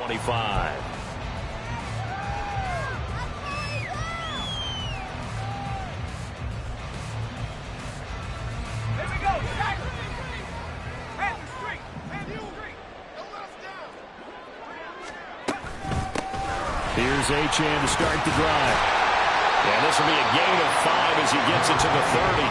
25. Here's Achane to start the drive. And this will be a gain of 5 as he gets it to the 30.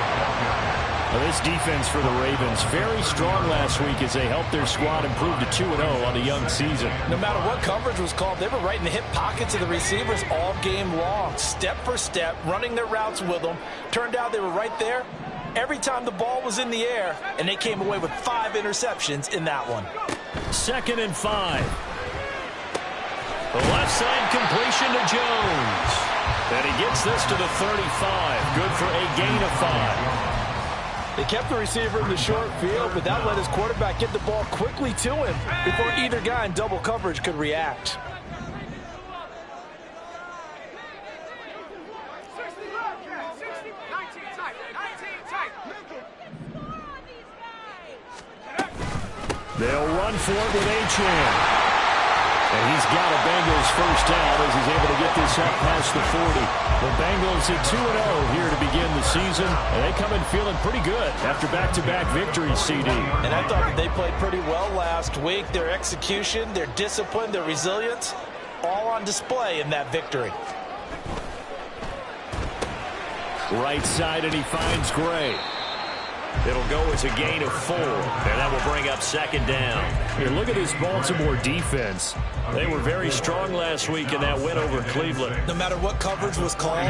Well, this defense for the Ravens, very strong last week as they helped their squad improve to 2-0 on a young season. No matter what coverage was called, they were right in the hip pockets of the receivers all game long, step for step, running their routes with them. Turned out they were right there every time the ball was in the air, and they came away with 5 interceptions in that one. 2nd and 5. The left side completion to Jones. And he gets this to the 35. Good for a gain of 5. They kept the receiver in the short field, but that let his quarterback get the ball quickly to him before either guy in double coverage could react. They'll run for it with Achane. And he's got a Bengals first down as he's able to get this up past the 40. The Bengals at 2-0 here to begin the season. And they come in feeling pretty good after back-to-back victories, CD. And I thought that they played pretty well last week. Their execution, their discipline, their resilience, all on display in that victory. Right side, and he finds Gray. It'll go as a gain of 4, and that will bring up 2nd down. Here, look at this Baltimore defense. They were very strong last week in that win over Cleveland. No matter what coverage was called,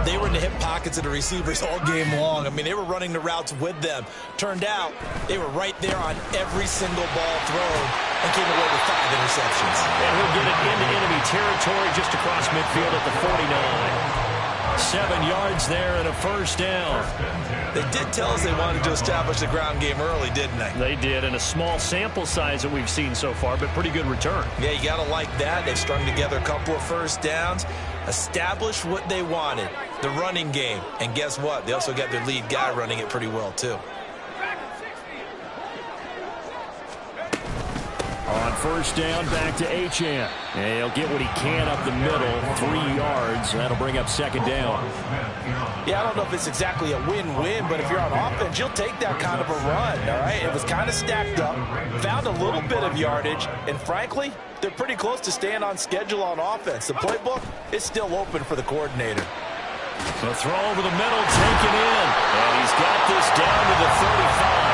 they were in the hip pockets of the receivers all game long. I mean, they were running the routes with them. Turned out, they were right there on every single ball thrown and came away with 5 interceptions. And he'll get it into enemy territory just across midfield at the 49. 7 yards there and a first down. They did tell us they wanted to establish the ground game early, didn't they? They did, and a small sample size that we've seen so far, but pretty good return. Yeah, you got to like that. They've strung together a couple of first downs, established what they wanted, the running game. And guess what? They also got their lead guy running it pretty well, too. On first down, back to Achane. And he'll get what he can up the middle, 3 yards. That'll bring up 2nd down. Yeah, I don't know if it's exactly a win-win, but if you're on offense, you'll take that kind of a run, all right? It was kind of stacked up, found a little bit of yardage, and frankly, they're pretty close to staying on schedule on offense. The playbook is still open for the coordinator. The throw over the middle, taken in. And he's got this down to the 35.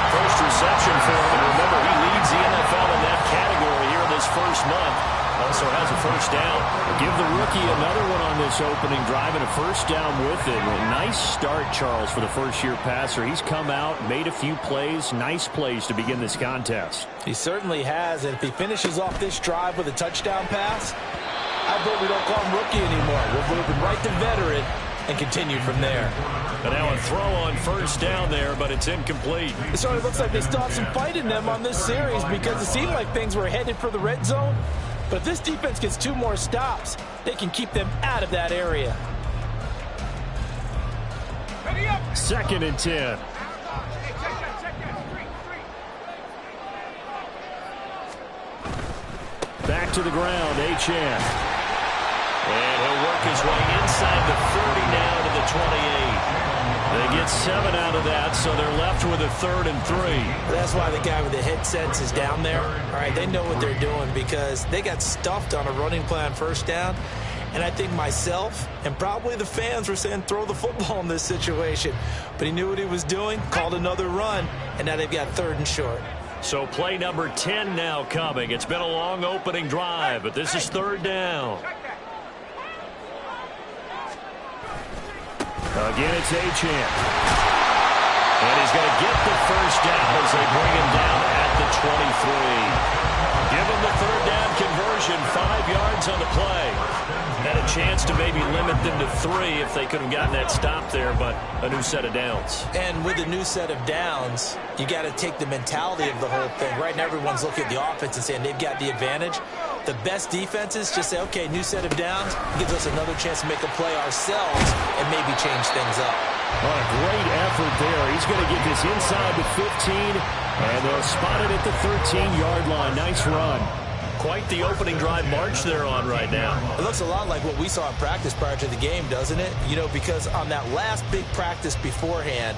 First reception for him, and remember, he leads the NFL in that category here in this first month. Also has a first down. Give the rookie another one on this opening drive and a first down with it. A nice start, Charles, for the first-year passer. He's come out, made a few plays, nice plays to begin this contest. He certainly has, and if he finishes off this drive with a touchdown pass, I bet we don't call him rookie anymore. We'll move him right to veteran and continue from there. And now a throw on first down there, but it's incomplete. It certainly looks like they still have some fight in them on this series because it seemed like things were headed for the red zone. But if this defense gets 2 more stops, they can keep them out of that area. 2nd and 10. Back to the ground, Achane. And he'll work his way inside the 40 now to the 28. They get 7 out of that, so they're left with a 3rd and 3. That's why the guy with the headsets is down there. All right, they know what they're doing because they got stuffed on a running play on first down. And I think myself and probably the fans were saying throw the football in this situation. But he knew what he was doing, called another run, and now they've got 3rd and short. So play number 10 now coming. It's been a long opening drive, but this is 3rd down. Again, it's Achane. And he's going to get the first down as they bring him down at the 23. Give him the 3rd down conversion, 5 yards on the play. Had a chance to maybe limit them to 3 if they could have gotten that stop there, but a new set of downs. And with a new set of downs, you got to take the mentality of the whole thing. Right now, everyone's looking at the offense and saying they've got the advantage. The best defenses just say, okay, new set of downs, gives us another chance to make a play ourselves and maybe change things up. What a great effort there. He's going to get this inside the 15, and they'll spot it at the 13-yard line. Nice run. Quite the opening drive march they're on right now. It looks a lot like what we saw in practice prior to the game, doesn't it? You know, because on that last big practice beforehand,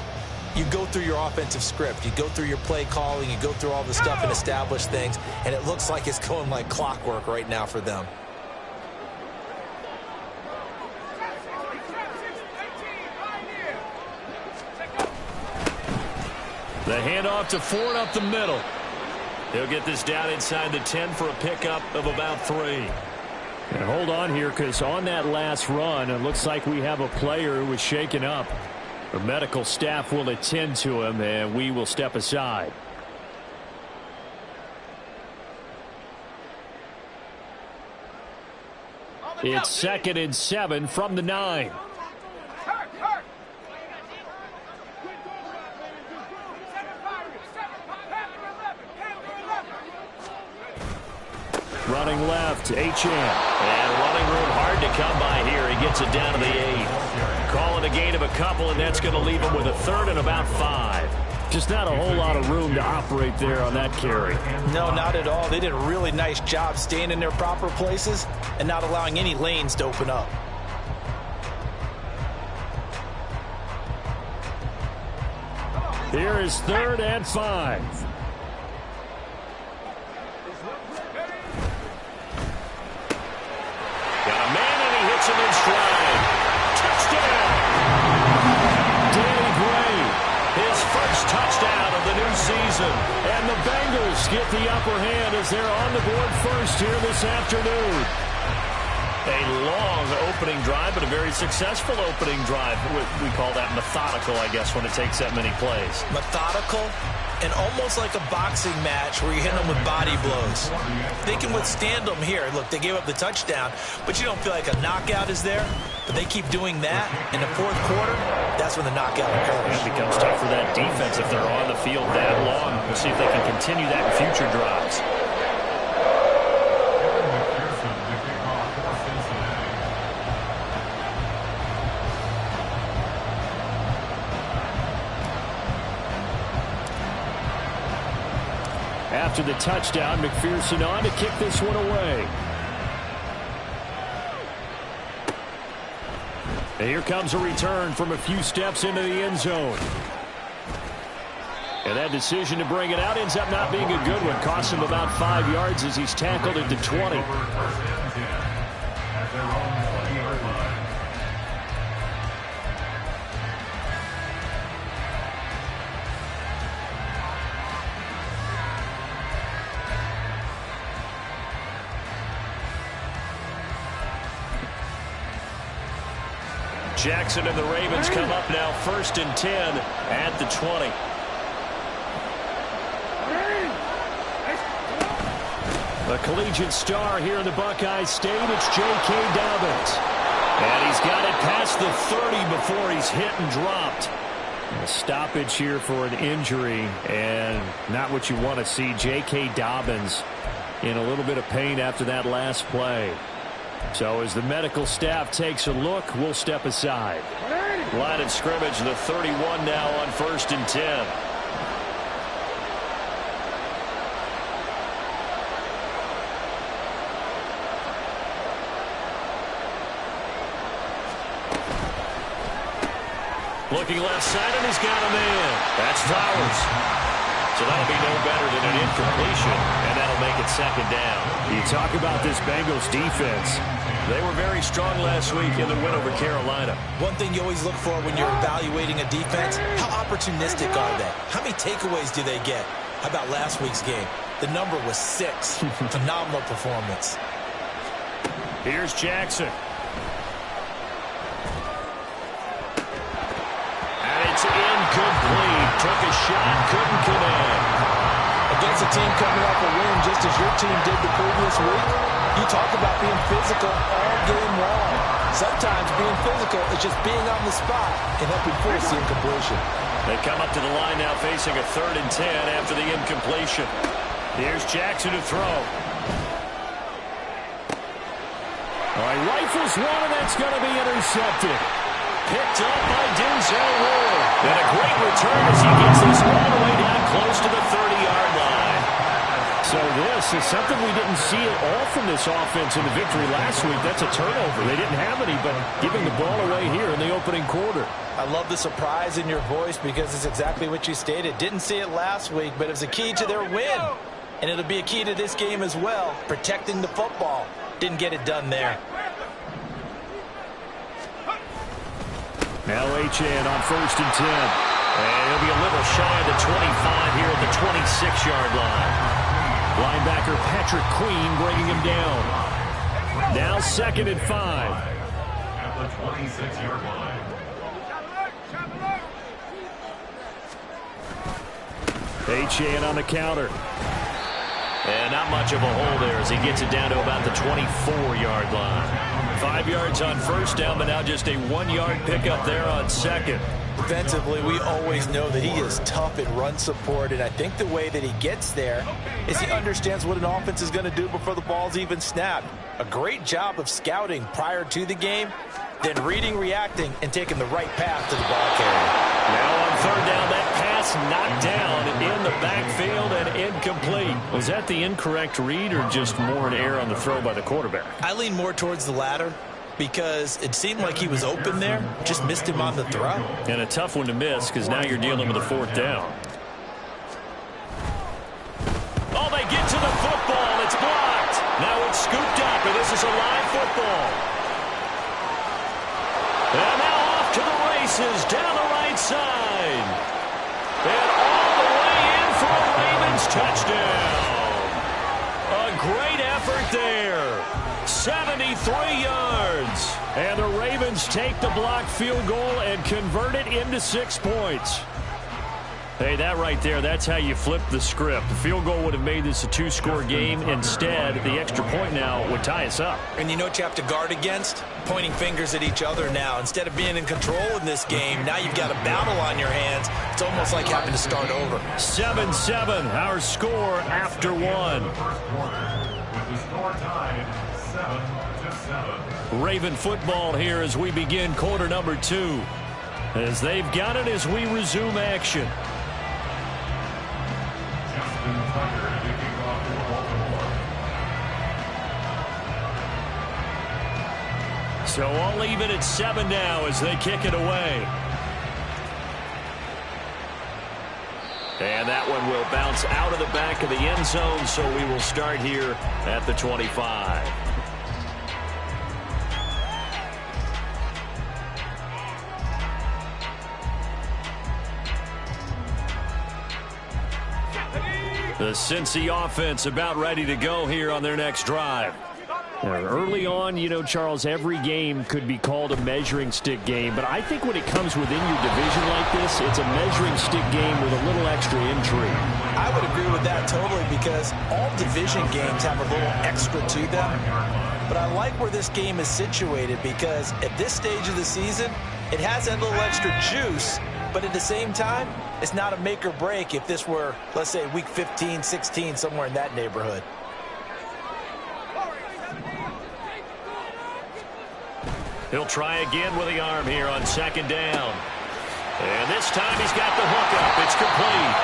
you go through your offensive script. You go through your play calling. You go through all the stuff and establish things. And it looks like it's going like clockwork right now for them. The handoff to Ford up the middle. He'll get this down inside the 10 for a pickup of about 3. And hold on here, because on that last run, it looks like we have a player who was shaken up. The medical staff will attend to him, and we will step aside. It's 2nd and 7 from the 9. Running left, H.M. And running room hard to come by here. He gets it down to the 8. Calling a gain of a couple, and that's going to leave him with a 3rd and about 5. Just not a whole lot of room to operate there on that carry. No, not at all. They did a really nice job staying in their proper places and not allowing any lanes to open up. Here is 3rd and 5. In stride. Touchdown! Danny Gray, his first touchdown of the new season. And the Bengals get the upper hand as they're on the board first here this afternoon. A long opening drive, but a very successful opening drive. We call that methodical, I guess, when it takes that many plays. Methodical and almost like a boxing match where you hit them with body blows. They can withstand them here. Look, they gave up the touchdown, but you don't feel like a knockout is there. But they keep doing that in the 4th quarter. That's when the knockout occurs. It becomes tough for that defense if they're on the field that long. We'll see if they can continue that in future drives. After the touchdown, McPherson on to kick this one away. And here comes a return from a few steps into the end zone. And that decision to bring it out ends up not being a good one. Costs him about 5 yards as he's tackled at the 20. Jackson and the Ravens come up now 1st and 10 at the 20. A collegiate star here in the Buckeye State, it's J.K. Dobbins. And he's got it past the 30 before he's hit and dropped. A stoppage here for an injury, and not what you want to see. J.K. Dobbins in a little bit of pain after that last play. So as the medical staff takes a look, we'll step aside. Line of scrimmage, the 31 now on 1st and 10. Looking left side, and he's got a man. That's Flowers. So that'll be no better than an incompletion, and that'll make it 2nd down. You talk about this Bengals defense. They were very strong last week in the win over Carolina. One thing you always look for when you're evaluating a defense, how opportunistic are they? How many takeaways do they get? How about last week's game? The number was 6. Phenomenal performance. Here's Jackson. It's incomplete. Took a shot, couldn't connect. Against a team coming off a win just as your team did the previous week, you talk about being physical all game long. Sometimes being physical is just being on the spot and helping force the incompletion. They come up to the line now facing a 3rd and 10 after the incompletion. Here's Jackson to throw. All right, rifles one, and that's going to be intercepted. Picked up by Denzel Ward. And a great return as he gets this all the way down close to the 30-yard line. So this So something we didn't see at all from this offense in the victory last week. That's a turnover. They didn't have any, but giving the ball away here in the opening quarter. I love the surprise in your voice because it's exactly what you stated. Didn't see it last week, but it was a key to their win. And it'll be a key to this game as well, protecting the football. Didn't get it done there. Now Achane on 1st and 10. And he'll be a little shy of the 25 here at the 26-yard line. Linebacker Patrick Queen bringing him down. Now 2nd and 5. At the 26-yard line. Achane on the counter. And not much of a hole there as he gets it down to about the 24-yard line. 5 yards on 1st down, but now just a 1-yard pickup there on 2nd. Defensively, we always know that he is tough in run support, and I think the way that he gets there is he understands what an offense is going to do before the ball's even snapped. A great job of scouting prior to the game, then reading, reacting, and taking the right path to the ball carrier. Now on 3rd down, that pass knocked down in the backfield and incomplete. Was that the incorrect read or just more an error on the throw by the quarterback? I lean more towards the latter because it seemed like he was open there, just missed him on the throw. And a tough one to miss because now you're dealing with a 4th down. Oh, they get to the football. It's blocked. Now it's scooped up, and this is a live football. And now off to the races down the right side. And all the way in for a Ravens touchdown. A great effort there. 73 yards. And the Ravens take the blocked field goal and convert it into 6 points. Hey, that right there, that's how you flip the script. The field goal would have made this a 2-score game. Instead, the extra point now would tie us up. And you know what you have to guard against? Pointing fingers at each other now. Instead of being in control in this game, now you've got a battle on your hands. It's almost like having to start over. 7-7, our score after 1. With the score tied 7-7. Raven football here as we begin quarter number 2. As they've got it as we resume action. So all even at 7 now as they kick it away. And that one will bounce out of the back of the end zone, so we will start here at the 25. The Cincy offense about ready to go here on their next drive. Early on, you know, Charles, every game could be called a measuring stick game, but I think when it comes within your division like this, it's a measuring stick game with a little extra intrigue. I would agree with that totally because all division games have a little extra to them. But I like where this game is situated because at this stage of the season, it has that little extra juice, but at the same time, it's not a make or break if this were, let's say, week 15, 16, somewhere in that neighborhood. He'll try again with the arm here on 2nd down. And this time he's got the hookup. It's complete.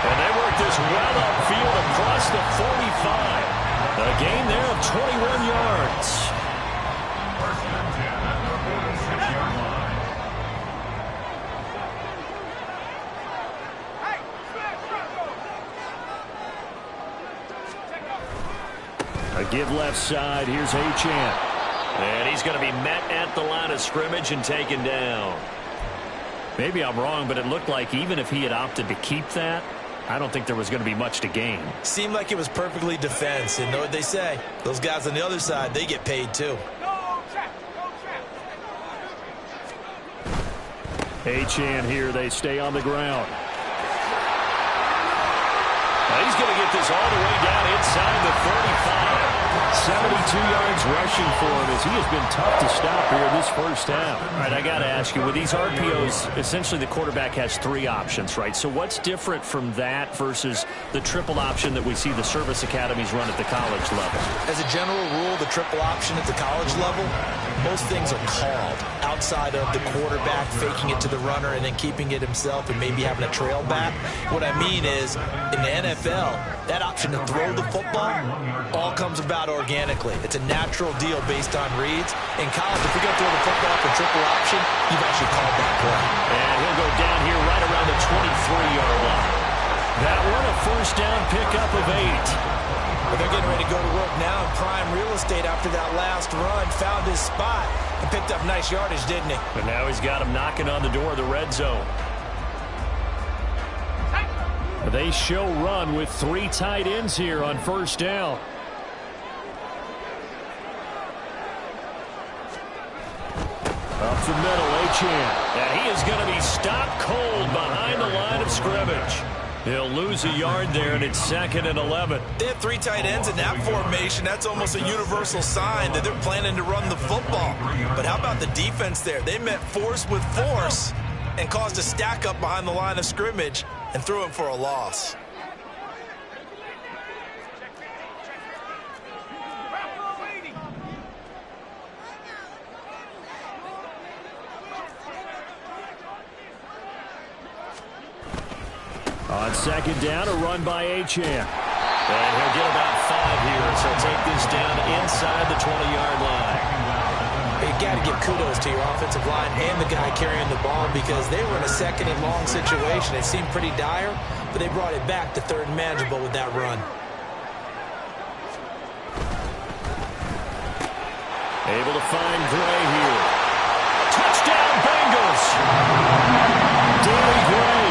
And they work this well upfield across the 45. A gain there of 21 yards. First and 10 at the 46-yard line. A give left side. Here's Achane. And he's going to be met at the line of scrimmage and taken down. Maybe I'm wrong, but it looked like even if he had opted to keep that, I don't think there was going to be much to gain. Seemed like it was perfectly defense. And know what they say? Those guys on the other side, they get paid too. Achane here. They stay on the ground. He's going to get this all the way down inside the 35. 72 yards rushing for him as he has been tough to stop here this first half. All right, I got to ask you, with these RPOs, essentially the quarterback has 3 options, right? So what's different from that versus the triple option that we see the service academies run at the college level? As a general rule, the triple option at the college level, most things are called outside of the quarterback faking it to the runner and then keeping it himself and maybe having a trail back. What I mean is, in the NFL, that option to throw the football all comes about organically. It's a natural deal based on reads. In college, if you're going to throw the football for triple option, you've actually called that play. And he'll go down here right around the 23-yard line. That one, a first down pickup of 8. But they're getting ready to go to work now in prime real estate after that last run. Found his spot and picked up nice yardage, didn't he? But now he's got him knocking on the door of the red zone. They show run with 3 tight ends here on first down. Up the middle, Achane. And he is going to be stopped cold behind the line of scrimmage. He'll lose a yard there, and it's 2nd and 11. They have 3 tight ends in that formation. That's almost a universal sign that they're planning to run the football. But how about the defense there? They met force with force and caused a stack up behind the line of scrimmage and threw it for a loss. On 2nd down, a run by Achane. And he'll get about 5 here, so take this down inside the 20-yard line. You got to give kudos to your offensive line and the guy carrying the ball because they were in a 2nd and long situation. It seemed pretty dire, but they brought it back to 3rd and manageable with that run. Able to find Gray here. Touchdown, Bengals! Danny Gray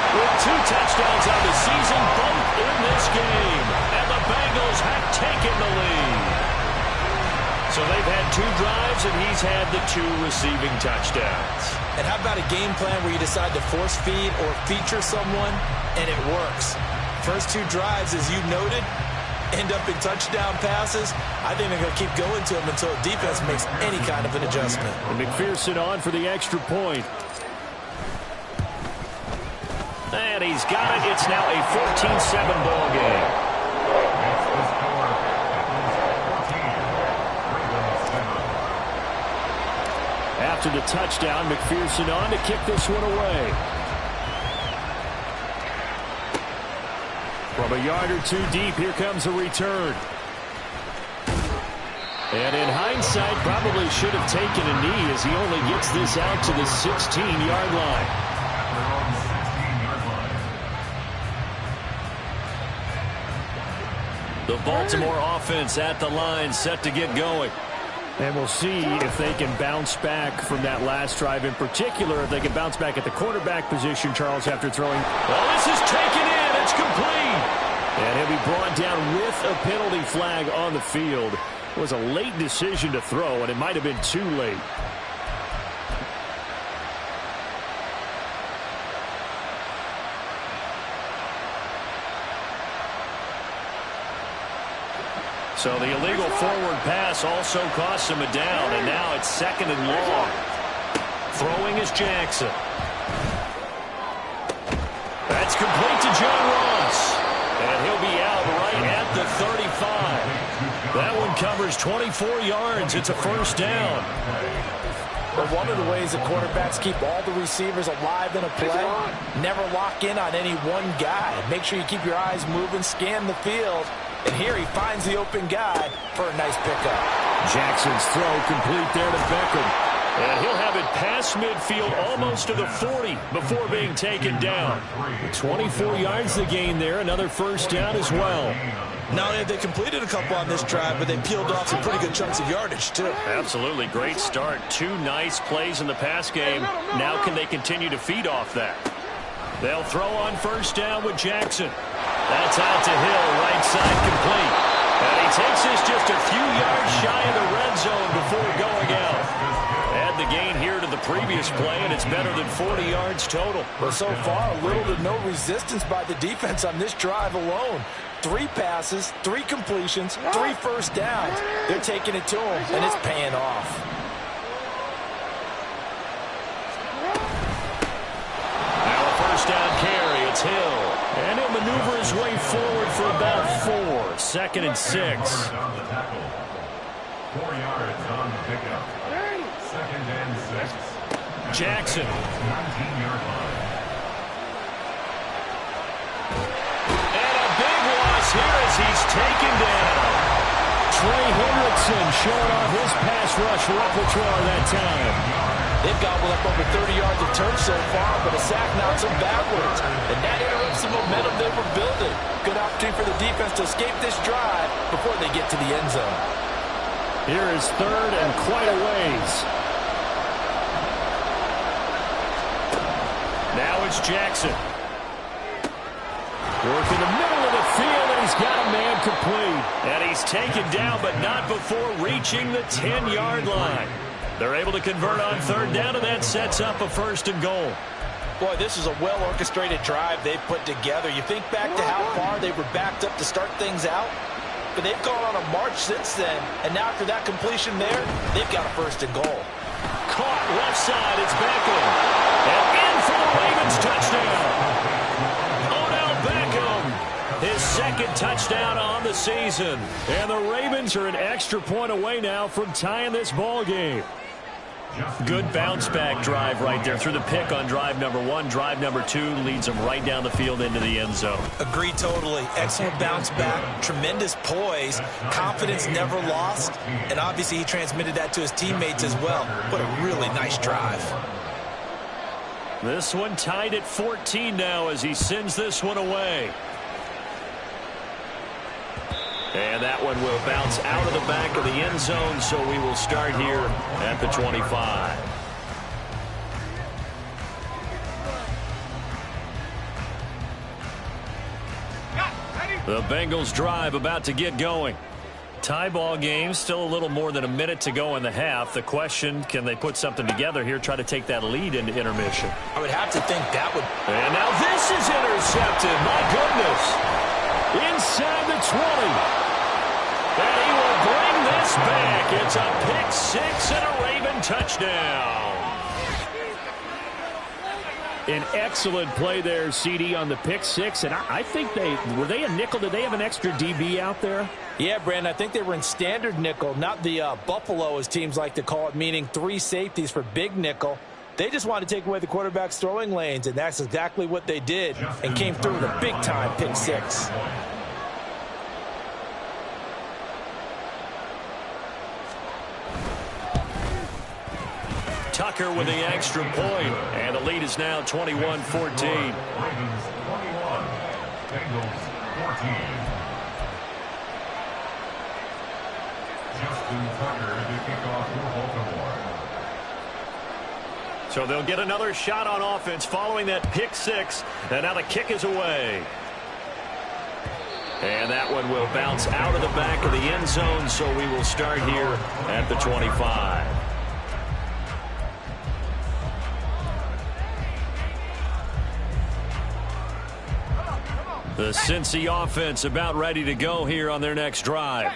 with 2 touchdowns on the season, both in this game. And the Bengals have taken the lead. So they've had 2 drives, and he's had the 2 receiving touchdowns. And how about a game plan where you decide to force feed or feature someone, and it works? First 2 drives, as you noted, end up in touchdown passes. I think they're going to keep going to them until the defense makes any kind of an adjustment. And McPherson on for the extra point. And he's got it. It's now a 14-7 ball game. After the touchdown, McPherson on to kick this one away. From a yard or 2 deep, here comes a return. And in hindsight, probably should have taken a knee as he only gets this out to the 16-yard line. The Baltimore offense at the line, set to get going. And we'll see if they can bounce back from that last drive. In particular, if they can bounce back at the quarterback position, Charles, after throwing. Well, this is taken in. It's complete. And he'll be brought down with a penalty flag on the field. It was a late decision to throw, and it might have been too late. So the illegal forward pass also costs him a down, and now it's 2nd and long. Throwing is Jackson. That's complete to John Ross. And he'll be out right at the 35. That one covers 24 yards. It's a first down. But one of the ways the quarterbacks keep all the receivers alive in a play, never lock in on any one guy. Make sure you keep your eyes moving, scan the field. And here he finds the open guy for a nice pickup. Jackson's throw complete there to Beckham. And he'll have it past midfield almost to the 40 before being taken down. 24 yards to gain there. Another first down as well. Not only have they completed a couple on this drive, but they peeled off some pretty good chunks of yardage, too. Absolutely. Great start. 2 nice plays in the pass game. Now can they continue to feed off that? They'll throw on first down with Jackson. That's out to Hill, right side complete. And he takes this just a few yards shy of the red zone before going out. Add the gain here to the previous play, and it's better than 40 yards total. Well, so far, little to no resistance by the defense on this drive alone. 3 passes, 3 completions, 3 first downs. They're taking it to him, and it's paying off. Now a first down carry. It's Hill. And he'll maneuver his way forward for about 4. 2nd and 6. 4 yards on the pickup. Second and 6. Jackson. 19-yard line. And a big loss here as he's taken down. Trey Hendrickson showing off his pass rush repertoire that time. They've gobbled up over 30 yards of turf so far, but a sack knocks them backwards. And that interrupts the momentum they were building. Good opportunity for the defense to escape this drive before they get to the end zone. Here is third and quite a ways. Now it's Jackson. Working the middle of the field, and he's got a man complete. And he's taken down, but not before reaching the 10-yard line. They're able to convert on third down, and that sets up a 1st and goal. Boy, this is a well-orchestrated drive they've put together. You think back to how far they were backed up to start things out, but they've gone on a march since then, and now after that completion there, they've got a 1st and goal. Caught left side, it's Beckham. And in for the Ravens touchdown. Odell Beckham, his 2nd touchdown on the season. And the Ravens are an extra point away now from tying this ball game. Good bounce-back drive right there through the pick on drive number 1. Drive number 2 leads them right down the field into the end zone. Agree totally. Excellent bounce back, tremendous poise, confidence never lost, and obviously he transmitted that to his teammates as well. What a really nice drive. This one tied at 14 now as he sends this one away. And that one will bounce out of the back of the end zone, so we will start here at the 25. The Bengals drive about to get going. Tie ball game, still a little more than a minute to go in the half. The question, can they put something together here, try to take that lead into intermission? I would have to think that would... And now this is intercepted. My goodness. Inside the 20. And he will bring this back. It's a pick 6 and a Raven touchdown. An excellent play there, CD, on the pick 6. And I think were they a nickel? Did they have an extra DB out there? Yeah, Brandon, I think they were in standard nickel, not the Buffalo, as teams like to call it, meaning 3 safeties for big nickel. They just wanted to take away the quarterback's throwing lanes, and that's exactly what they did and came through with a big-time pick 6. Tucker with the extra point, and the lead is now 21-14. Ravens 21, Bengals 14. Justin Tucker to kick off for Baltimore. So they'll get another shot on offense following that pick 6, and now the kick is away. And that one will bounce out of the back of the end zone, so we will start here at the 25. The Cincy offense about ready to go here on their next drive.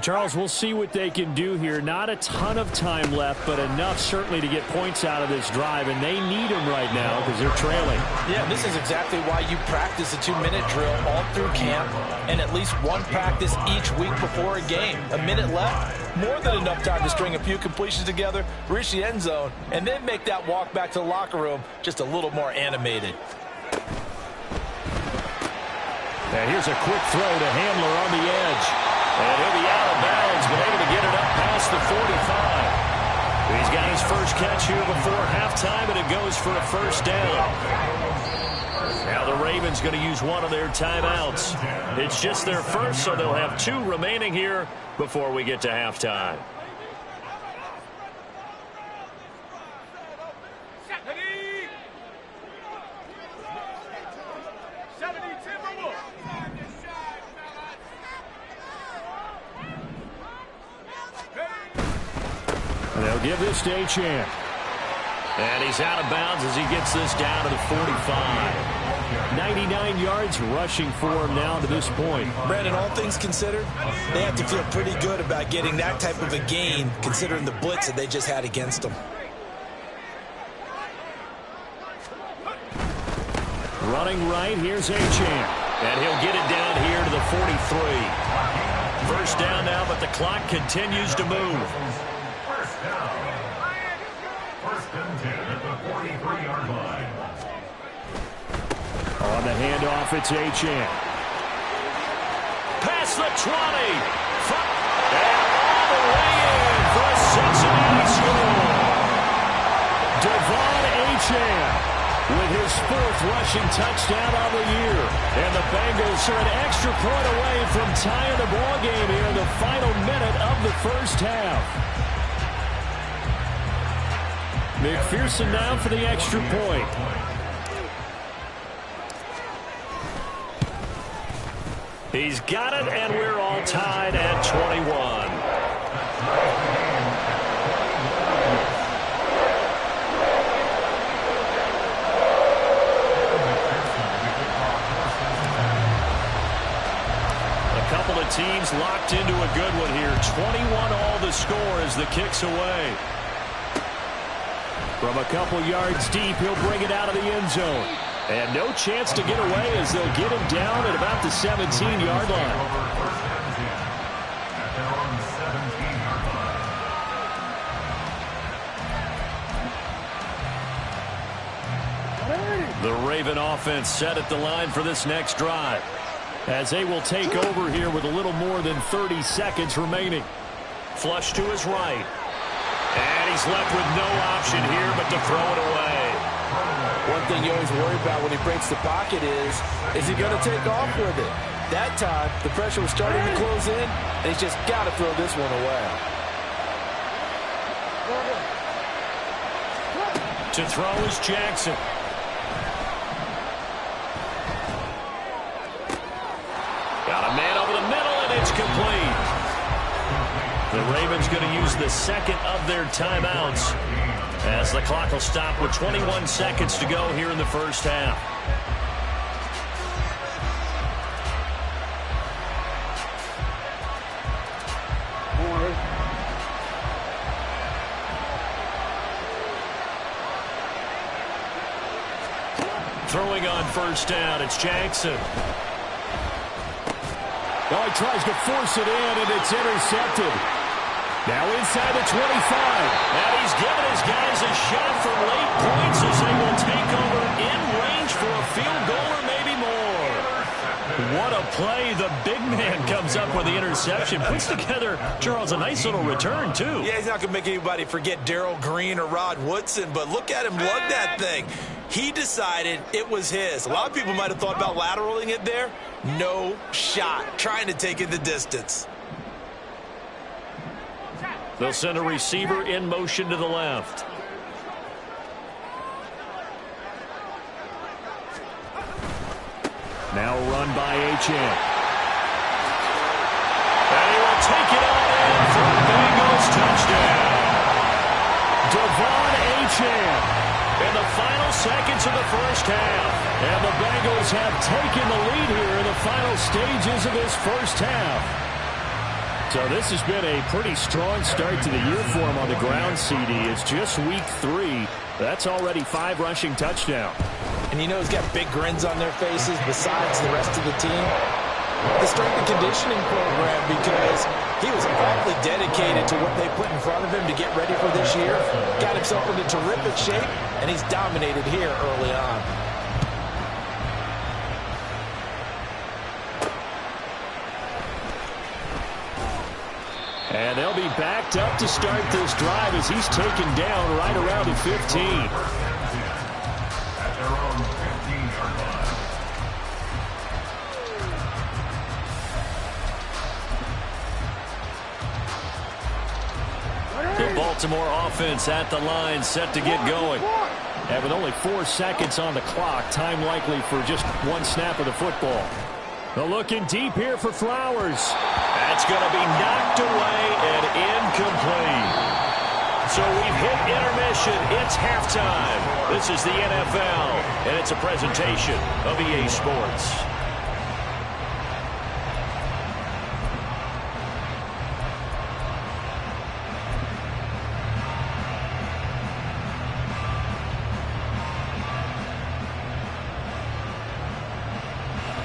Charles, we'll see what they can do here. Not a ton of time left, but enough certainly to get points out of this drive, and they need them right now because they're trailing. Yeah, this is exactly why you practice a 2-minute drill all through camp and at least one practice each week before a game. A minute left, more than enough time to string a few completions together, reach the end zone, and then make that walk back to the locker room just a little more animated. And here's a quick throw to Hamler on the edge. And he'll be out of bounds, but able to get it up past the 45. He's got his first catch here before halftime, and it goes for a 1st down. Now the Ravens going to use one of their timeouts. It's just their first, so they'll have 2 remaining here before we get to halftime. They'll give this to Achane. And he's out of bounds as he gets this down to the 45. 99 yards rushing for him now to this point. Brandon, all things considered, they have to feel pretty good about getting that type of a gain considering the blitz that they just had against them. Running right, here's Achane. And he'll get it down here to the 43. First down now, but the clock continues to move. handoff, it's Achane. Past the 20. And all the way in for a Cincinnati score. Devon Achane with his 4th rushing touchdown on the year. And the Bengals are an extra point away from tying the ball game here in the final minute of the first half. McPherson now for the extra point. He's got it, and we're all tied at 21. Couple of teams locked into a good one here. 21 all the score as the kick's away. From a couple yards deep, he'll bring it out of the end zone. And no chance to get away as they'll get him down at about the 17-yard line. The Raven offense set at the line for this next drive, as they will take over here with a little more than 30 seconds remaining. Flush to his right. And he's left with no option here but to throw it away. One thing you always worry about when he breaks the pocket is he going to take off with it? That time, the pressure was starting to close in, and he's just got to throw this one away. To throw is Jackson. Got a man over the middle, and it's complete. The Ravens going to use the second of their timeouts as the clock will stop with 21 seconds to go here in the first half. Throwing on first down, it's Jackson. Oh, he tries to force it in, and it's intercepted. Now inside the 25. Now he's giving his guys a shot for late points as they will take over in range for a field goal or maybe more. What a play. The big man comes up with the interception. Puts together, Charles, a nice little return, too. Yeah, he's not going to make anybody forget Darrell Green or Rod Woodson, but look at him lug that thing. He decided it was his. A lot of people might have thought about lateraling it there. No shot. Trying to take it the distance. They'll send a receiver in motion to the left. Now run by Achane. And he will take it on in for a Bengals touchdown. Devon Achane in the final seconds of the first half. And the Bengals have taken the lead here in the final stages of this first half. So this has been a pretty strong start to the year for him on the ground, CD. It's just week 3. That's already 5 rushing touchdowns. And you know he's got big grins on their faces besides the rest of the team. The strength and conditioning program, because he was awfully dedicated to what they put in front of him to get ready for this year. Got himself into terrific shape, and he's dominated here early on. And they'll be backed up to start this drive as he's taken down right around the 15. At their own 15-yard line. The Baltimore offense at the line, set to get going. And with only 4 seconds on the clock, time likely for just 1 snap of the football. They're looking deep here for Flowers. That's going to be knocked away and incomplete. So we've hit intermission. It's halftime. This is the NFL, and it's a presentation of EA Sports.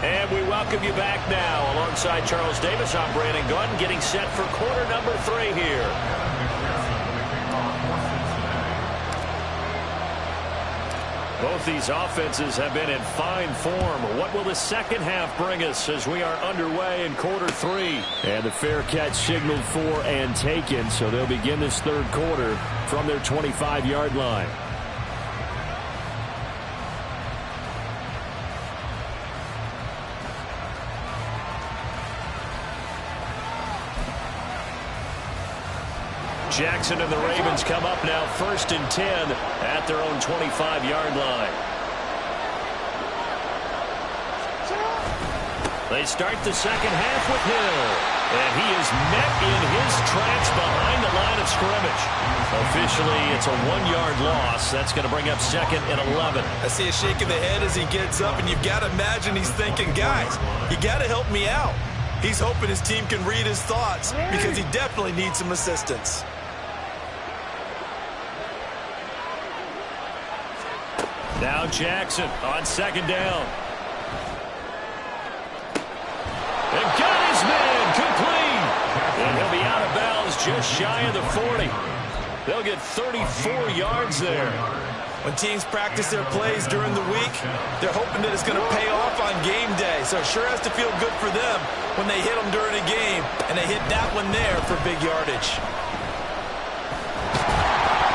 And we welcome you back now. Alongside Charles Davis, I'm Brandon Gunn, getting set for quarter number 3 here. Both these offenses have been in fine form. What will the second half bring us as we are underway in quarter 3? And the fair catch signaled for and taken, so they'll begin this third quarter from their 25-yard line. Jackson and the Ravens come up now 1st and 10 at their own 25-yard line. They start the second half with Hill. And he is met in his tracks behind the line of scrimmage. Officially, it's a 1-yard loss. That's going to bring up 2nd and 11. I see a shake of the head as he gets up, and you've got to imagine he's thinking, guys, you got to help me out. He's hoping his team can read his thoughts because he definitely needs some assistance. Now Jackson on 2nd down. And got his man complete. And he'll be out of bounds just shy of the 40. They'll get 34 yards there. When teams practice their plays during the week, they're hoping that it's going to pay off on game day. So it sure has to feel good for them when they hit them during a game, and they hit that one there for big yardage.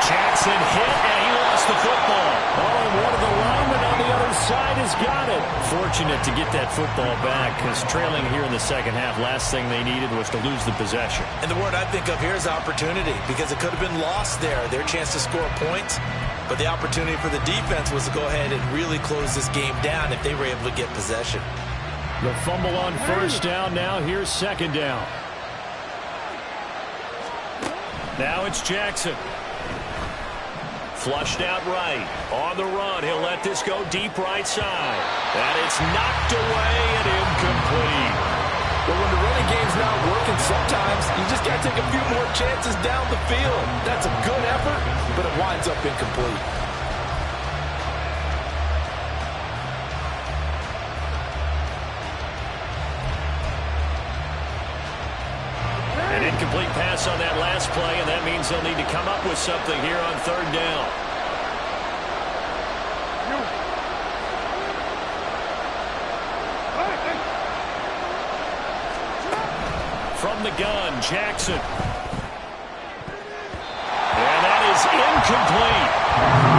Jackson hit, and he lost the football. Oh, and one of the linemen on the other side has got it. Fortunate to get that football back, because trailing here in the second half, last thing they needed was to lose the possession. And the word I think of here is opportunity, because it could have been lost there, their chance to score points. But the opportunity for the defense was to go ahead and really close this game down if they were able to get possession. The fumble on 1st down. Now here's 2nd down. Now it's Jackson. Flushed out right. On the run, he'll let this go deep right side. And it's knocked away and incomplete. Well, when the running game's not working, sometimes you just got to take a few more chances down the field. That's a good effort, but it winds up incomplete. An incomplete pass on that last play, and that means they'll need to come up with something here on 3rd down. From the gun, Jackson. And that is incomplete.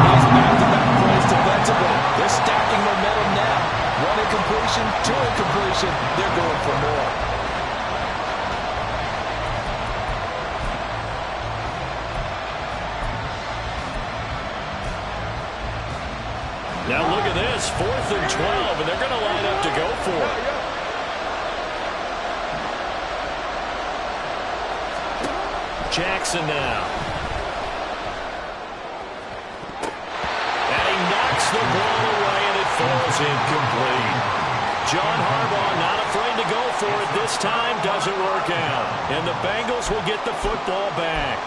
These back-to-back plays defensively. They're stacking momentum now. One incompletion, two incompletion. They're going for more. Now look at this, 4th and 12, and they're going to line up to go for it. Jackson now. And he knocks the ball away, and it falls incomplete. John Harbaugh not afraid to go for it this time, doesn't work out. And the Bengals will get the football back.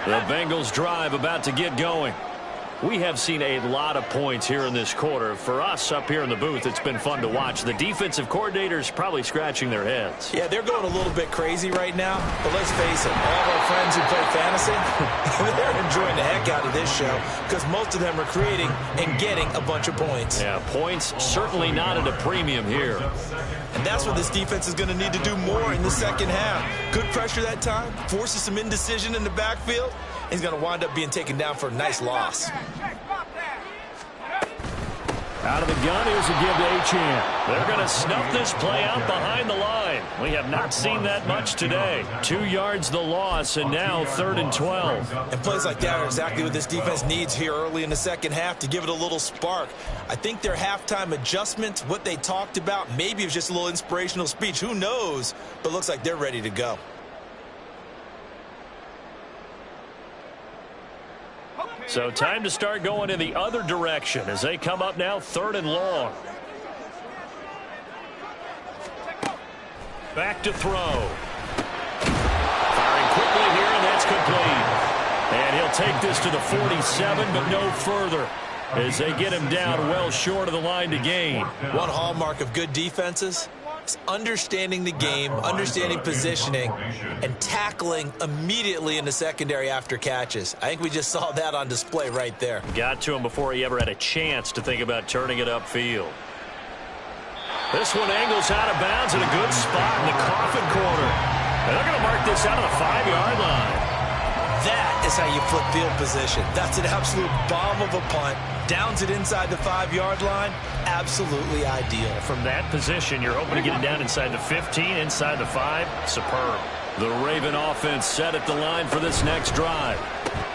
The Bengals drive about to get going. We have seen a lot of points here in this quarter. For us up here in the booth, it's been fun to watch. The defensive coordinators probably scratching their heads. Yeah, they're going a little bit crazy right now. But let's face it, all of our friends who play fantasy, they're enjoying the heck out of this show because most of them are creating and getting a bunch of points. Yeah, points certainly not at a premium here. And that's what this defense is going to need to do more in the second half. Good pressure that time, forces some indecision in the backfield. He's going to wind up being taken down for a nice loss. Out of the gun, here's a give to Achane. They're going to snuff this play out behind the line. We have not seen that much today. 2 yards the loss, and now 3rd and 12. And plays like that are exactly what this defense needs here early in the second half to give it a little spark. I think their halftime adjustment, what they talked about, maybe it was just a little inspirational speech. Who knows? But looks like they're ready to go. So time to start going in the other direction as they come up now 3rd and long. Back to throw. Firing quickly here, and that's complete. And he'll take this to the 47, but no further as they get him down well short of the line to gain. One hallmark of good defenses, It's understanding the game, understanding positioning, and tackling immediately in the secondary after catches. I think we just saw that on display right there. Got to him before he ever had a chance to think about turning it upfield. This one angles out of bounds at a good spot in the coffin corner. And they're going to mark this out of the 5-yard line. That is how you flip field position. That's an absolute bomb of a punt. Downs it inside the 5-yard line. Absolutely ideal. From that position, you're hoping to get it down inside the 15, inside the 5. Superb. The Raven offense set at the line for this next drive.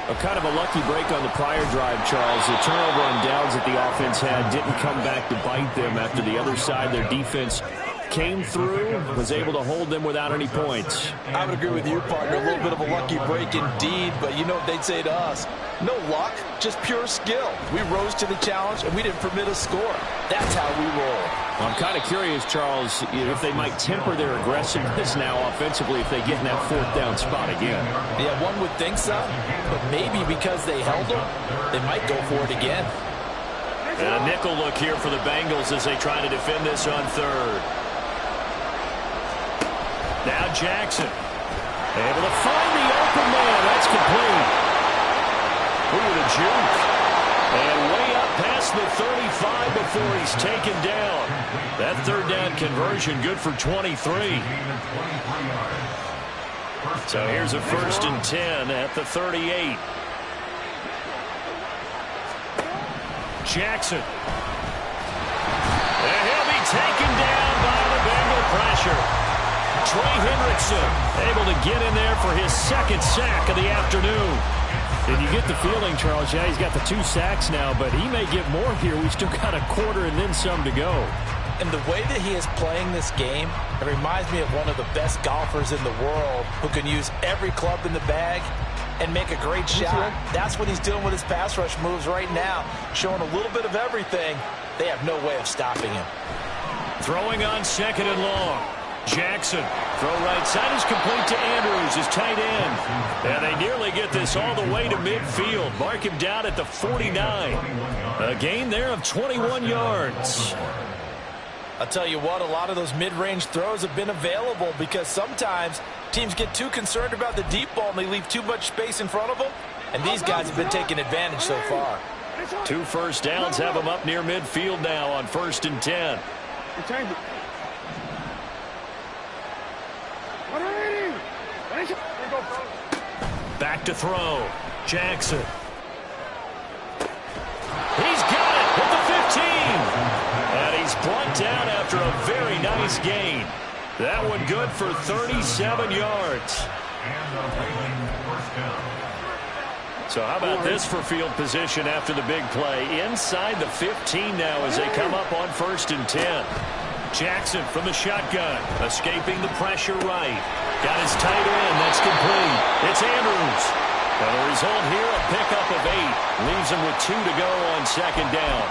A kind of a lucky break on the prior drive, Charles. The turnover on downs that the offense had didn't come back to bite them after the other side. Their defense came through, was able to hold them without any points. I would agree with you, partner. A little bit of a lucky break indeed, but you know what they'd say to us? No luck, just pure skill. We rose to the challenge, and we didn't permit a score. That's how we roll. I'm kind of curious, Charles, if they might temper their aggressiveness now offensively if they get in that 4th down spot again. Yeah, one would think so, but maybe because they held them, they might go for it again. And a nickel look here for the Bengals as they try to defend this on 3rd. Now Jackson, able to find the open man. That's complete. Ooh, the juke. And way up past the 35 before he's taken down. That 3rd down conversion good for 23. So here's a 1st and 10 at the 38. Jackson. And he'll be taken down by the Bengal pressure. Trey Hendrickson able to get in there for his 2nd sack of the afternoon. And you get the feeling, Charles, yeah, he's got the 2 sacks now, but he may get more here. We still got a quarter and then some to go. And the way that he is playing this game, it reminds me of one of the best golfers in the world who can use every club in the bag and make a great shot. That's what he's doing with his pass rush moves right now, showing a little bit of everything. They have no way of stopping him. Throwing on 2nd and long. Jackson, throw right side is complete to Andrews, his tight end. And they nearly get this all the way to midfield. Mark him down at the 49. A gain there of 21 yards. I'll tell you what, a lot of those mid-range throws have been available because sometimes teams get too concerned about the deep ball and they leave too much space in front of them. And these guys have been taking advantage so far. 2 first downs have them up near midfield now on 1st and 10. Back to throw. Jackson. He's got it at the 15. And he's brought down after a very nice gain. That one good for 37 yards. So how about this for field position after the big play? Inside the 15 now as they come up on 1st and 10. Jackson from the shotgun, escaping the pressure right. Got his tight end. That's complete. It's Andrews. And the result here, a pickup of 8. Leaves him with 2 to go on 2nd down.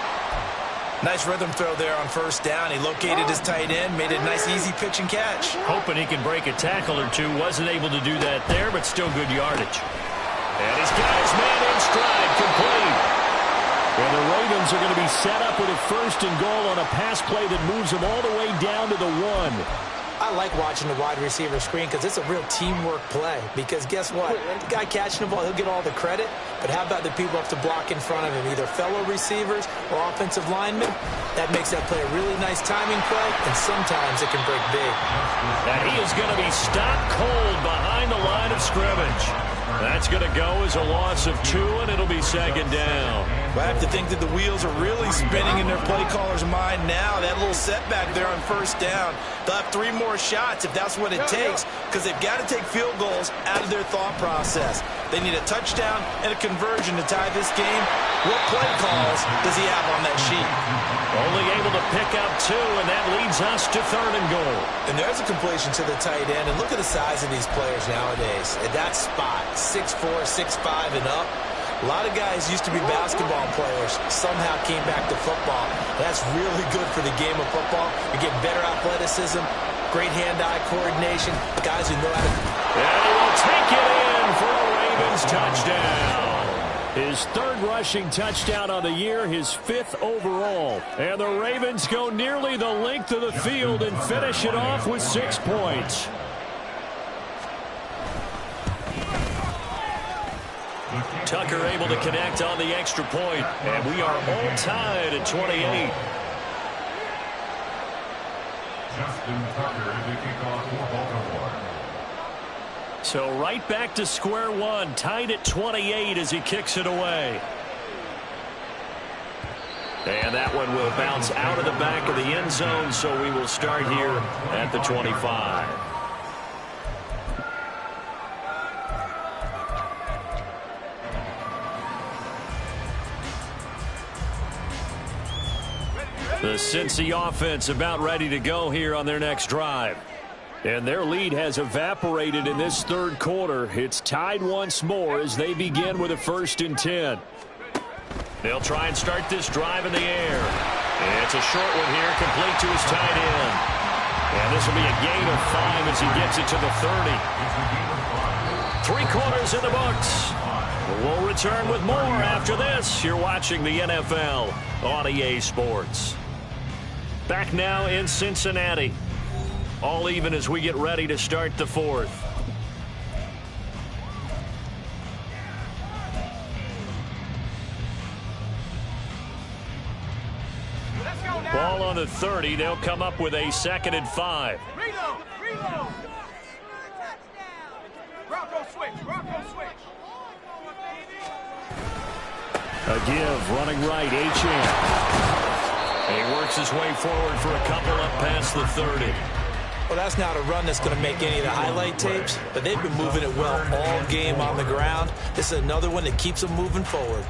Nice rhythm throw there on 1st down. He located his tight end, made a nice easy pitch and catch. Hoping he can break a tackle or 2. Wasn't able to do that there, but still good yardage. And he's got his man in stride, complete. And the Ravens are going to be set up with a 1st and goal on a pass play that moves them all the way down to the 1. I like watching the wide receiver screen because it's a real teamwork play. Because guess what? The guy catching the ball, he'll get all the credit. But how about the people have to block in front of him, either fellow receivers or offensive linemen? That makes that play a really nice timing play, and sometimes it can break big. And he is going to be stopped cold behind the line of scrimmage. That's going to go as a loss of 2, and it'll be 2nd down. I have to think that the wheels are really spinning in their play caller's mind now. That little setback there on 1st down. They'll have 3 more shots if that's what it takes, because they've got to take field goals out of their thought process. They need a touchdown and a conversion to tie this game. What play calls does he have on that sheet? Only able to pick up 2, and that leads us to 3rd and goal. And there's a completion to the tight end. And look at the size of these players nowadays. At that spot, 6'4", 6'5", and up. A lot of guys used to be basketball players, somehow came back to football. That's really good for the game of football. You get better athleticism, great hand-eye coordination, guys who know how to... And he will take it in for a Ravens touchdown. His third rushing touchdown on the year, his fifth overall. And the Ravens go nearly the length of the field and finish it off with 6 points. Tucker able to connect on the extra point, and we are all tied at 28. Justin Tucker, the kickoff for Baltimore. So right back to square one, tied at 28 as he kicks it away. And that one will bounce out of the back of the end zone, so we will start here at the 25. The Cincy offense about ready to go here on their next drive. And their lead has evaporated in this third quarter. It's tied once more as they begin with a 1st and 10. They'll try and start this drive in the air. It's a short one here, complete to his tight end. And this will be a gain of 5 as he gets it to the 30. 3 quarters in the books. We'll return with more after this. You're watching the NFL on EA Sports. Back now in Cincinnati. All even as we get ready to start the 4th. Ball on the 30. They'll come up with a 2nd and 5. Reload. Bronco switch. A give, running right, Achane. He works his way forward for a couple up past the 30. Well, that's not a run that's going to make any of the highlight tapes, but they've been moving it well all game on the ground. This is another one that keeps them moving forward.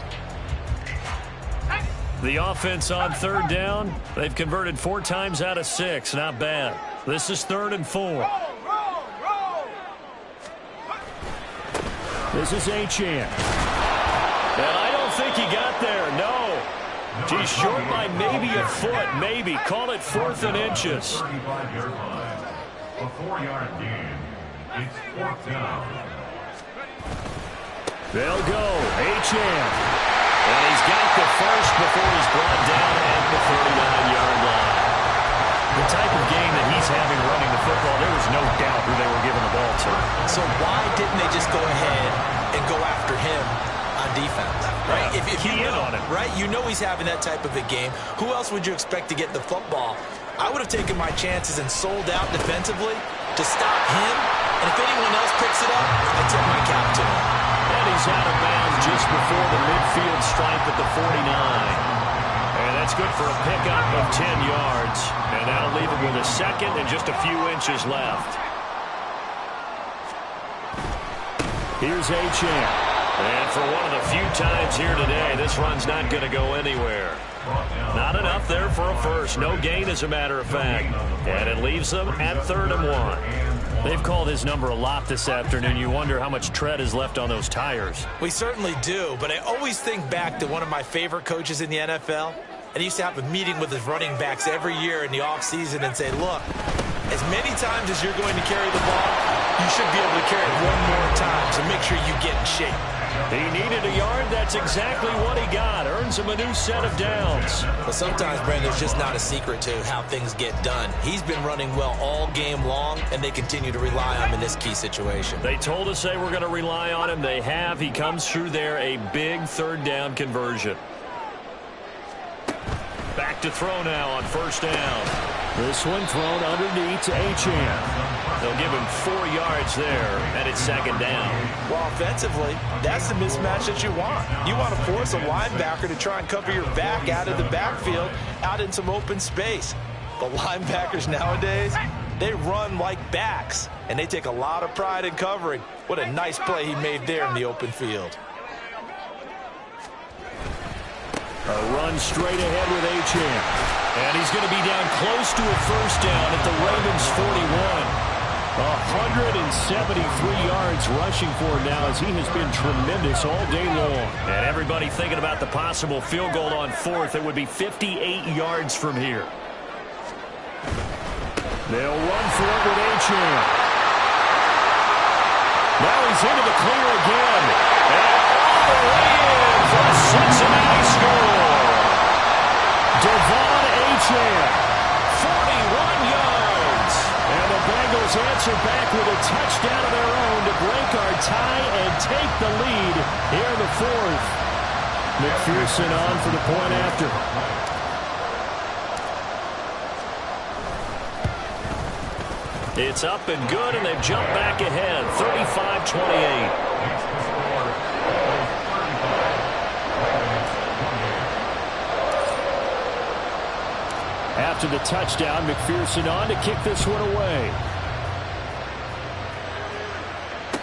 The offense on 3rd down, they've converted 4 times out of 6. Not bad. This is 3rd and 4. Roll. This is Achane. And I don't think he got there, no. He's short by maybe a foot, maybe. Call it 4th and inches. 35-yard line. A 4-yard gain. It's 4th down. They'll go. Achane. And he's got the first before he's brought down at the 39-yard line. The type of game that he's having running the football, there was no doubt who they were giving the ball to. So why didn't they just go ahead and go after him on defense? Right? Yeah, If key you in know, on him. right? You know he's having that type of a game. Who else would you expect to get the football? I would have taken my chances and sold out defensively to stop him. And if anyone else picks it up, I tip my cap to him. And he's out of bounds just before the midfield stripe at the 49. And that's good for a pickup of 10 yards. And that'll leave him with a 2nd and just a few inches left. Here's Achane. And for one of the few times here today, this run's not going to go anywhere. Not enough there for a first. No gain, as a matter of fact. And it leaves them at 3rd and 1. They've called his number a lot this afternoon. You wonder how much tread is left on those tires. We certainly do, but I always think back to one of my favorite coaches in the NFL. And he used to have a meeting with his running backs every year in the offseason and say, look, as many times as you're going to carry the ball, you should be able to carry it one more time, so make sure you get in shape. He needed a yard. That's exactly what he got. Earns him a new set of downs. But sometimes, Brandon, there's just not a secret to how things get done. He's been running well all game long, and they continue to rely on him in this key situation. They told us they were going to rely on him. They have. He comes through there, a big 3rd down conversion. Back to throw now on 1st down. This one thrown underneath to Achane. They'll give him 4 yards there, and it's 2nd down. Well, offensively, that's the mismatch that you want. You want to force a linebacker to try and cover your back out of the backfield, out in some open space. But linebackers nowadays, they run like backs, and they take a lot of pride in covering. What a nice play he made there in the open field. A run straight ahead with Achane. And he's going to be down close to a 1st down at the Ravens' 41. 173 yards rushing for him now as he has been tremendous all day long. And everybody thinking about the possible field goal on 4th. It would be 58 yards from here. They'll run for it with Achane. Now he's into the clear again. And the lead for a Cincinnati score. Devon Achane. 41 yards. And the Bengals answer back with a touchdown of their own to break our tie and take the lead here in the fourth. McPherson on for the point after. It's up and good, and they've jumped back ahead, 35-28. After the touchdown, McPherson on to kick this one away.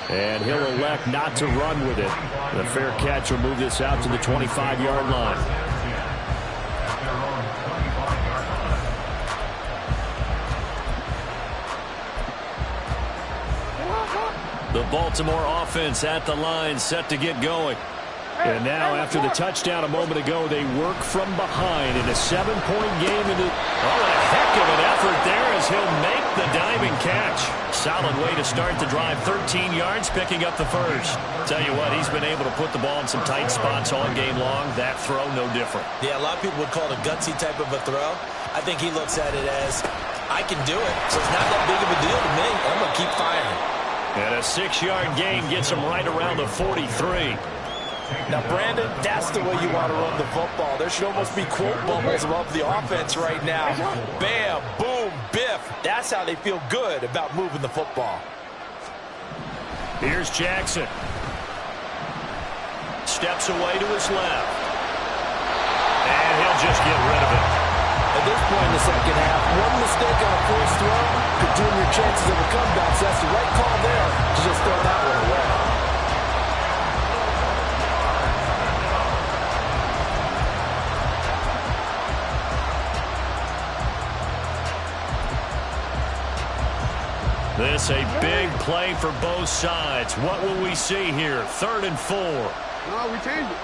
And he'll elect not to run with it. The fair catch will move this out to the 25-yard line. The Baltimore offense at the line, set to get going. And now, after the touchdown a moment ago, they work from behind in a 7-point game. Oh, a heck of an effort there as he'll make the diving catch. Solid way to start the drive. 13 yards, picking up the first. Tell you what, he's been able to put the ball in some tight spots all game long. That throw, no different. Yeah, a lot of people would call it a gutsy type of a throw. I think he looks at it as, I can do it, so it's not that big of a deal to me. I'm going to keep firing. And a 6-yard gain gets him right around the 43. Now, Brandon, that's the way you want to run the football. There should almost be quote bubbles above the offense right now. Bam, boom, biff. That's how they feel good about moving the football. Here's Jackson. Steps away to his left. And he'll just get rid of it. At this point in the second half, one mistake on a forced throw could doom your chances of a comeback. So that's the right call there to just throw that one away. This a big play for both sides. What will we see here? 3rd and 4. No, we changed it.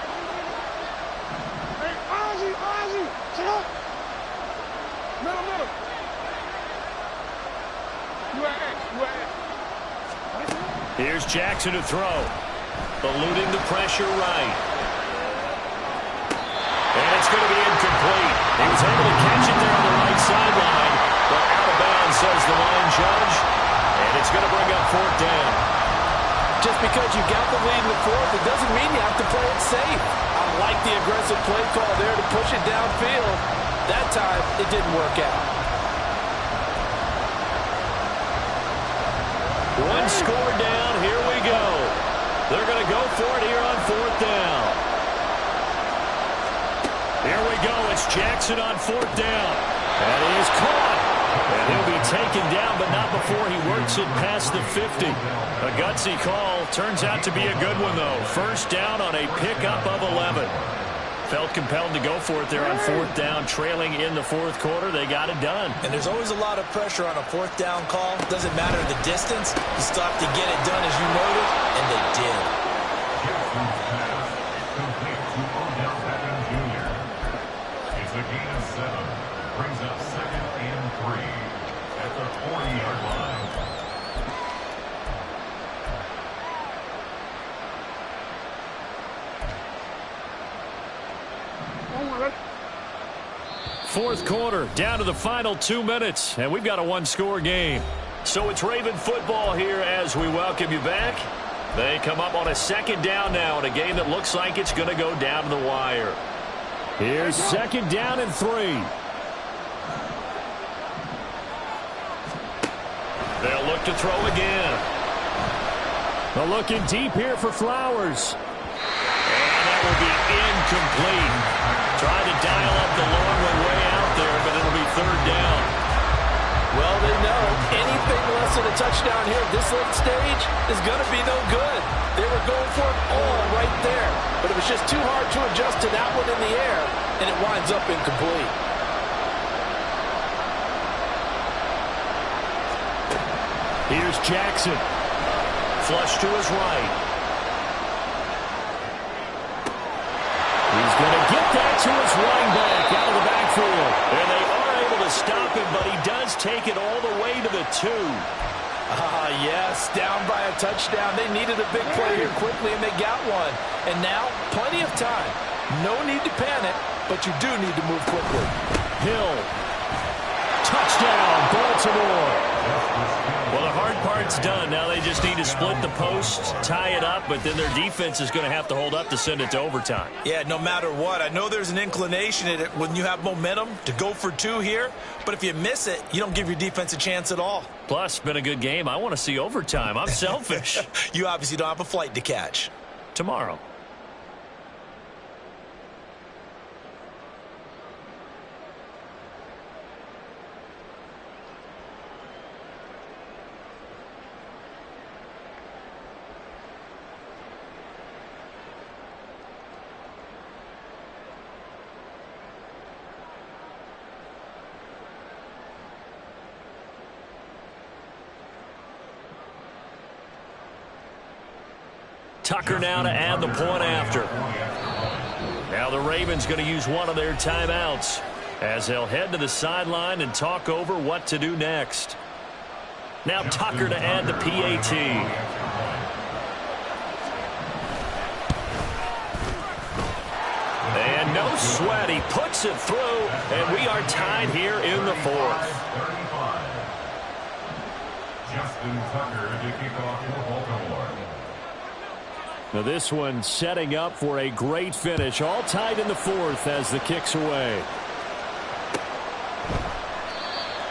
Hey, Ozzy, sit up. Middle. You at X. Here's Jackson to throw. Eluding the pressure right. And it's going to be incomplete. He was able to catch it there on the right sideline, but out of bounds, says the line judge. And it's going to bring up 4th down. Just because you got the lead in the fourth, it doesn't mean you have to play it safe. I like the aggressive play call there to push it downfield. That time, it didn't work out. One score down. Here we go. They're going to go for it here on 4th down. Here we go. It's Jackson on 4th down. And he is caught. And he'll be taken down, but not before he works it past the 50. A gutsy call. Turns out to be a good one, though. 1st down on a pickup of 11. Felt compelled to go for it there on 4th down, trailing in the 4th quarter. They got it done. And there's always a lot of pressure on a 4th down call. Doesn't matter the distance. You still have to get it done as you noted, and they did. It's a gain of 7. Brings up 2nd and 3 at the 40-yard line. Fourth quarter, down to the final 2 minutes, and we've got a one-score game. So it's Raven football here as we welcome you back. They come up on a 2nd down now in a game that looks like it's going to go down to the wire. Here's 2nd down and 3. They'll look to throw again. They're looking deep here for Flowers. And that will be incomplete. Trying to dial up the long way out there, but it'll be 3rd down. Well, they know anything less than a touchdown here at this late stage is going to be no good. They were going for it all right there, but it was just too hard to adjust to that one in the air, and it winds up incomplete. Here's Jackson. Flush to his right. He's going to get that to his running back out of the backfield. And they are able to stop him, but he does take it all the way to the 2. Yes, down by a touchdown. They needed a big play here quickly, and they got one. And now, plenty of time. No need to panic, but you do need to move quickly. Hill. Touchdown, Baltimore. Well, the hard part's done. Now they just need to split the posts, tie it up, but then their defense is going to have to hold up to send it to overtime. Yeah, no matter what. I know there's an inclination in it when you have momentum to go for two here, but if you miss it, you don't give your defense a chance at all. Plus, been a good game. I want to see overtime. I'm selfish. You obviously don't have a flight to catch. Tomorrow. Tucker now to add the point after. Now the Ravens going to use one of their timeouts as they'll head to the sideline and talk over what to do next. Now Tucker to add the PAT. And no sweat. He puts it through, and we are tied here in the fourth. 35. Justin Tucker to kick off for Baltimore. Now this one setting up for a great finish. All tied in the fourth as the kick's away.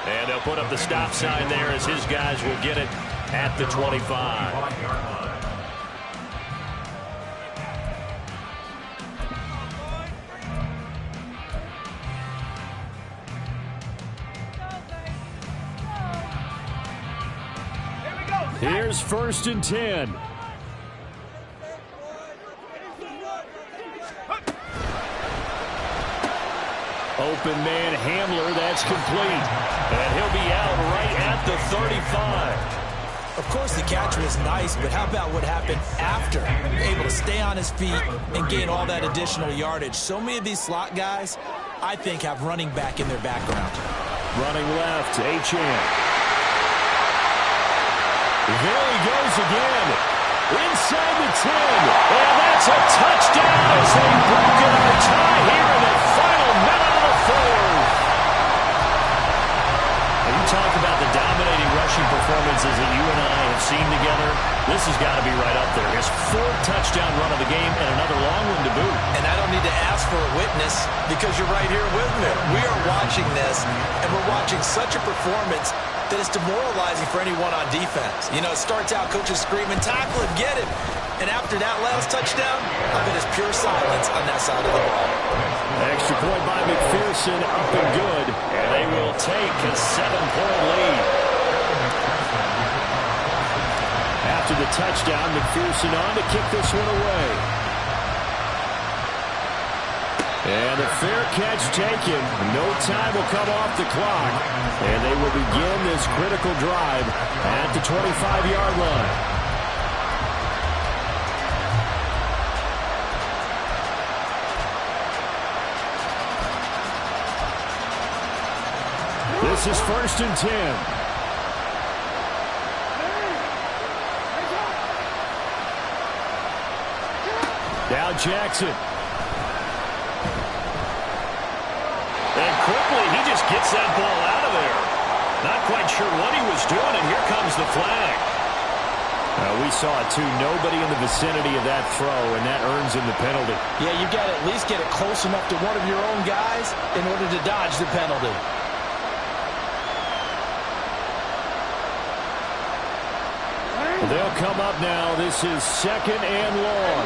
And they'll put up the stop sign there as his guys will get it at the 25. Here's 1st and 10. Open man Hamler, that's complete. And he'll be out right at the 35. Of course, the catch was nice, but how about what happened after? Able to stay on his feet and gain all that additional yardage. So many of these slot guys, I think, have running back in their background. Running left, Achane. There he goes again. Inside the 10. And that's a touchdown as they've broken our tie here in the final minute of the fourth. And you talk about the dominating rushing performances that you and I have seen together. This has got to be right up there. His 4th touchdown run of the game and another long one to boot. And I don't need to ask for a witness because you're right here with me. We are watching this, and we're watching such a performance that is demoralizing for anyone on defense. You know, it starts out coaches screaming, tackle him, get him. And after that last touchdown, I bet it's pure silence on that side of the ball. Extra point by McPherson, up and good. And they will take a 7-point lead. After the touchdown, McPherson on to kick this one away. And a fair catch taken. No time will come off the clock. And they will begin this critical drive at the 25-yard line. This is 1st and 10. Now Jackson. And quickly, he just gets that ball out of there. Not quite sure what he was doing, and here comes the flag. We saw it, too. Nobody in the vicinity of that throw, and that earns him the penalty. Yeah, you've got to at least get it close enough to one of your own guys in order to dodge the penalty. They'll come up now. This is 2nd and long.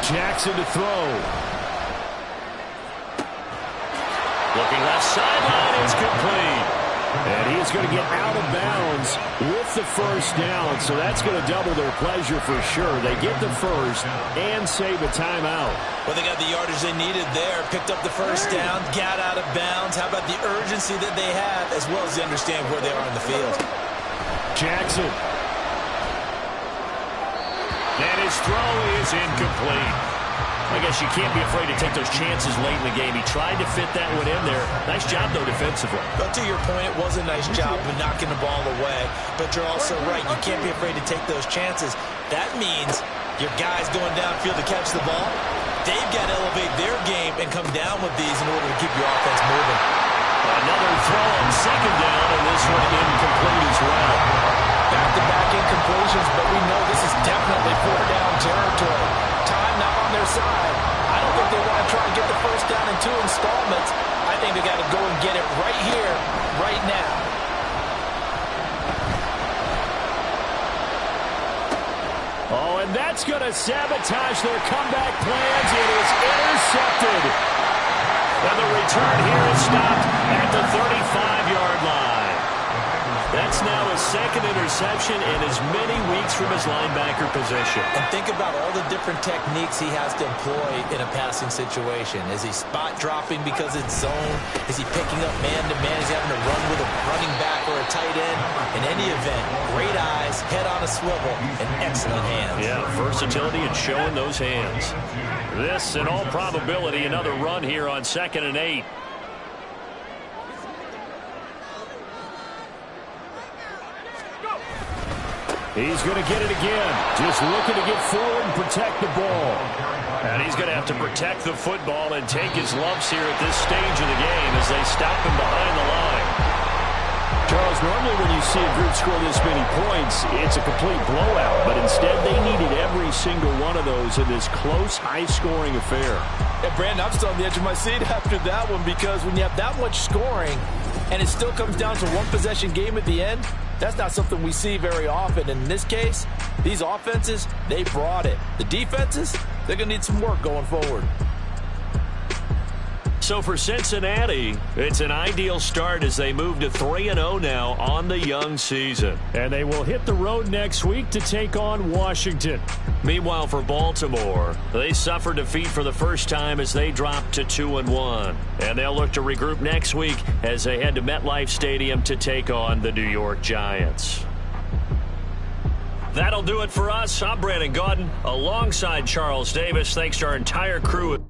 Jackson to throw. Looking left sideline, it's complete. And he is going to get out of bounds with the 1st down, so that's going to double their pleasure for sure. They get the 1st and save a timeout. Well, they got the yardage they needed there, picked up the 1st down, got out of bounds. How about the urgency that they have, as well as they understand where they are in the field? Jackson. And his throw is incomplete. I guess you can't be afraid to take those chances late in the game. He tried to fit that one in there. Nice job, though, defensively. But to your point, it was a nice job of knocking the ball away. But you're also right. You can't be afraid to take those chances. That means your guys going downfield to catch the ball, they've got to elevate their game and come down with these in order to keep your offense moving. Another throw on second down, and this one incomplete as well. Back-to-back incompletions, but we know this is definitely four-down territory. Time not on their side. I don't think they want to try and get the first down in 2 installments. I think they got to go and get it right here, right now. Oh, and that's going to sabotage their comeback plans. It is intercepted. And the return here is stopped at the 35-yard line. That's now his second interception in as many weeks from his linebacker position. And think about all the different techniques he has to employ in a passing situation. Is he spot dropping because it's zone? Is he picking up man-to-man? Is he having to run with a running back or a tight end? In any event, great eyes, head on a swivel, and excellent hands. Yeah, versatility and showing those hands. This, in all probability, another run here on 2nd and 8. He's going to get it again. Just looking to get forward and protect the ball. And he's going to have to protect the football and take his lumps here at this stage of the game as they stop him behind the line. Charles, normally when you see a group score this many points, it's a complete blowout. But instead, they needed every single one of those in this close, high-scoring affair. And Brandon, I'm still on the edge of my seat after that one because when you have that much scoring and it still comes down to one possession game at the end, that's not something we see very often. In this case, these offenses, they brought it. The defenses, they're going to need some work going forward. So for Cincinnati, it's an ideal start as they move to 3-0 now on the young season. And they will hit the road next week to take on Washington. Meanwhile, for Baltimore, they suffered defeat for the first time as they dropped to 2-1. And they'll look to regroup next week as they head to MetLife Stadium to take on the New York Giants. That'll do it for us. I'm Brandon Gaudin alongside Charles Davis. Thanks to our entire crew.